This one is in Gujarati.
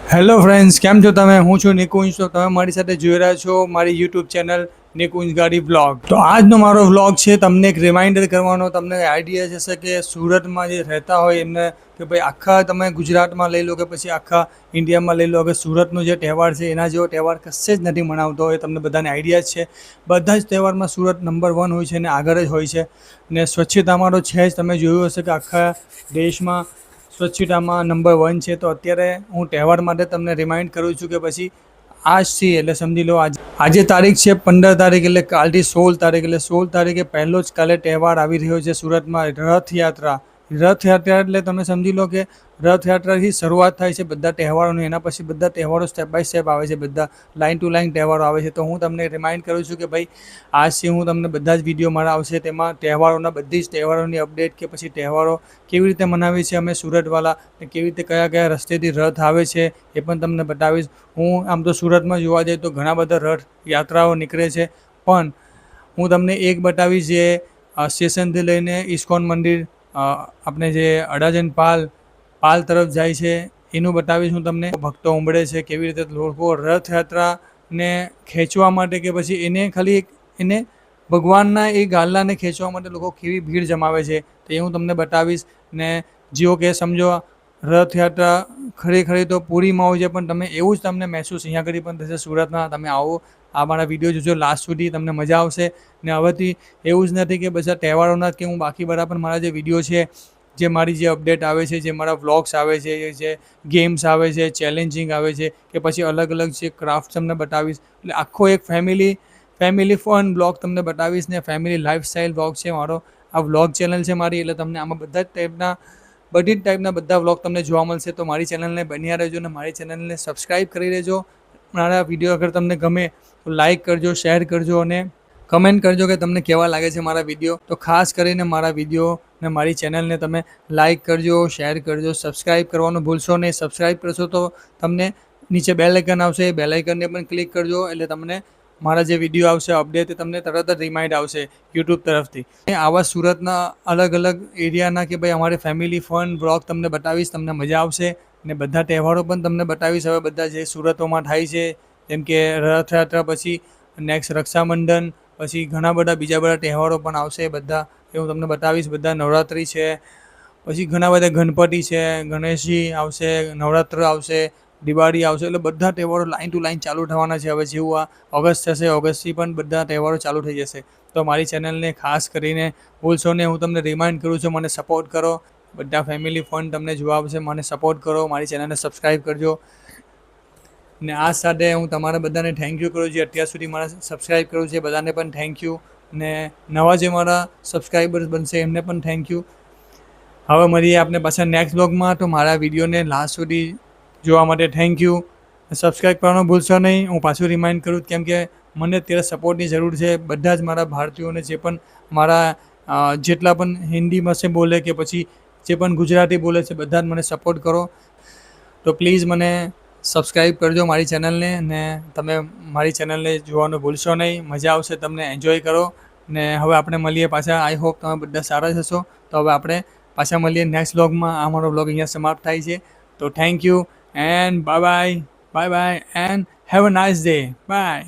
હેલો ફ્રેન્ડ્સ, કેમ છો તમે? હું છું નિકુંજ. તો તમે મારી સાથે જોઈ રહ્યા છો મારી યુટ્યુબ ચેનલ નિકુંજ ગાડી વ્લોગ. તો આજનો મારો વ્લોગ છે તમને એક રિમાઇન્ડર કરવાનો. તમને આઈડિયા જશે કે સુરતમાં જે રહેતા હોય એમને કે ભાઈ આખા તમે ગુજરાતમાં લઈ લો કે પછી આખા ઇન્ડિયામાં લઈ લો કે સુરતનો જે તહેવાર છે એના જેવો તહેવાર કશે જ નથી મનાવતો હોય. તમને બધાને આઈડિયા જ છે. બધા જ તહેવારમાં સુરત નંબર 1 હોય છે અને આગળ જ હોય છે. ને સ્વચ્છતામાં તો છે જ. તમે જોયું હશે કે આખા દેશમાં સ્વચ્છતામાં નંબર 1 છે. તો અત્યારે હું તહેવાર માટે તમને રિમાઇન્ડ કરું છું કે પછી આજથી એટલે સમજી લો આજે તારીખ છે 15 તારીખ એટલે કાલથી 16 તારીખ એટલે 16 તારીખે પહેલો જ કાલે તહેવાર આવી રહ્યો છે સુરતમાં, રથયાત્રા. રથયાત્રા એટલે તમે સમજી લો કે રથયાત્રાથી શરૂઆત થાય છે બધા તહેવારોની. એના પછી બધા તહેવારો સ્ટેપ બાય સ્ટેપ આવે છે, બધા લાઇન ટુ લાઇન તહેવારો આવે છે. તો હું તમને રિમાઇન્ડ કરું છું કે ભાઈ આજથી હું તમને બધા જ વિડીયો મારા આવશે, તેમાં તહેવારોના બધી જ તહેવારોની અપડેટ કે પછી તહેવારો કેવી રીતે મનાવીએ છીએ અમે સુરતવાળા, કેવી રીતે કયા કયા રસ્તેથી રથ આવે છે એ પણ તમને બતાવીશ. હું આમ તો સુરતમાં જોવા જઈએ તો ઘણા બધા રથ યાત્રાઓ નીકળે છે, પણ હું તમને એક બતાવીશ જે સ્ટેશનથી લઈને ઇસ્કોન મંદિર આપણે જે અડાજણ પાલ તરફ જાય છે એનું બતાવીશ હું તમને. ભક્તો ઉમળે છે, કેવી રીતે લોકો રથયાત્રાને ખેંચવા માટે કે પછી એને ભગવાનના એ ગાલાને ખેંચવા માટે લોકો કેવી ભીડ જમાવે છે તો એ હું તમને બતાવીશ. ને જેઓ કે સમજો રથયાત્રા ખરેખર તો પૂરીમાં હોય છે, પણ તમે એવું જ તમને મહેસૂસ અહીંયા આગળ પણ થશે સુરતમાં. તમે આવો, આ મારા વિડીયો જોજો લાસ્ટ સુધી, તમને મજા આવશે. ને હવેથી એવું જ નથી કે બધા તહેવારોના કે હું બાકી બધા પણ મારા જે વિડીયો છે, જે મારી જે અપડેટ આવે છે, જે મારા વ્લોગ્સ આવે છે, જે ગેમ્સ આવે છે, ચેલેન્જિંગ આવે છે કે પછી અલગ અલગ જે ક્રાફ્ટ તમને બતાવીશ. એટલે આખો એક ફેમિલી ફન બ્લોગ તમને બતાવીશ ને ફેમિલી લાઈફસ્ટાઈલ બ્લોગ છે મારો. આ વ્લોગ ચેનલ છે મારી, એટલે તમને આમાં બધી જ ટાઈપના બધા વ્લોગ તમને જોવા મળશે. તો મારી ચેનલને બન્યા રહેજો અને મારી ચેનલને સબસ્ક્રાઈબ કરી લેજો. મારા વિડીયો અગર તમને ગમે તો લાઈક કરજો, શેર કરજો અને કમેન્ટ કરજો કે તમને કેવા લાગે છે મારા વિડીયો. તો ખાસ કરીને મારા વિડીયો ને મારી ચેનલને તમે લાઈક કરજો, શેર કરજો, સબસ્ક્રાઈબ કરવાનું ભૂલશો નહીં. સબસ્ક્રાઈબ કરશો તો તમને નીચે બેલ આઇકન આવશે, એ બેલ આઇકનને પણ ક્લિક કરજો, એટલે તમને મારા જે વિડીયો આવશે અપડેટ તમને તરત જ રિમાઇન્ડ આવશે યુટ્યુબ તરફથી. આવા સુરતના અલગ અલગ એરિયાના કે ભાઈ અમારે ફેમિલી ફન બ્લોગ તમને બતાવીશ, તમને મજા આવશે. ને બધા તહેવારો પણ તમને બતાવીશ હવે બધા જે સુરતોમાં થાય છે, જેમ કે રથયાત્રા પછી નેક્સ્ટ રક્ષાબંધન, પછી ઘણા બધા બીજા બધા તહેવારો પણ આવશે બધા, એ હું તમને બતાવીશ. બધા નવરાત્રિ છે, પછી ઘણા બધા ગણપતિ છે, ગણેશજી આવશે, નવરાત્ર આવશે, દિવાળી આવશે. એટલે બધા તહેવારો લાઇન ટુ લાઇન ચાલુ થવાના છે. હવે જેવું આ ઓગસ્ટ થશે, ઓગસ્ટથી પણ બધા તહેવારો ચાલુ થઈ જશે. તો મારી ચેનલને ખાસ કરીને ભૂલશો નહીં. હું તમને રિમાઇન્ડ કરું છું, મને સપોર્ટ કરો. બધા ફેમિલી ફન તમને જોવા આવશે, મને સપોર્ટ કરો, મારી ચેનલને સબસ્ક્રાઈબ કરજો. ને આ સાથે હું તમારા બધાને થેન્ક યુ કરું છું, અત્યાર સુધી મારા સબસ્ક્રાઈબ કર્યું છે બધાને પણ થેન્ક યુ. ને નવા જે મારા સબસ્ક્રાઈબર્સ બનશે એમને પણ થેન્ક યુ. હવે મળીએ આપણે પાછા નેક્સ્ટ બ્લોગમાં. તો મારા વિડીયોને લાસ્ટ સુધી જોવા માટે થેન્ક યુ. સબસ્ક્રાઈબ કરવાનું ભૂલશો નહીં. હું પાછું રિમાઇન્ડ કરું, કેમ કે મને અત્યારે સપોર્ટની જરૂર છે. બધા જ મારા ભારતીયોને જે પણ મારા જેટલા પણ હિન્દીમાં છે બોલે કે પછી જે પણ ગુજરાતી બોલે છે, બધા જ મને સપોર્ટ કરો. તો પ્લીઝ મને સબસ્ક્રાઈબ કરજો મારી ચેનલને, ને તમે મારી ચેનલને જોવાનું ભૂલશો નહીં. મજા આવશે, તમને એન્જોય કરો. ને હવે આપણે મળીએ પાછા. આઈ હોપ તમે બધા સારા જ હશો. તો હવે આપણે પાછા મળીએ નેક્સ્ટ વ્લોગમાં. આ મારો વ્લોગ અહીંયા સમાપ્ત થાય છે. તો thank you and bye bye and have a nice day. By.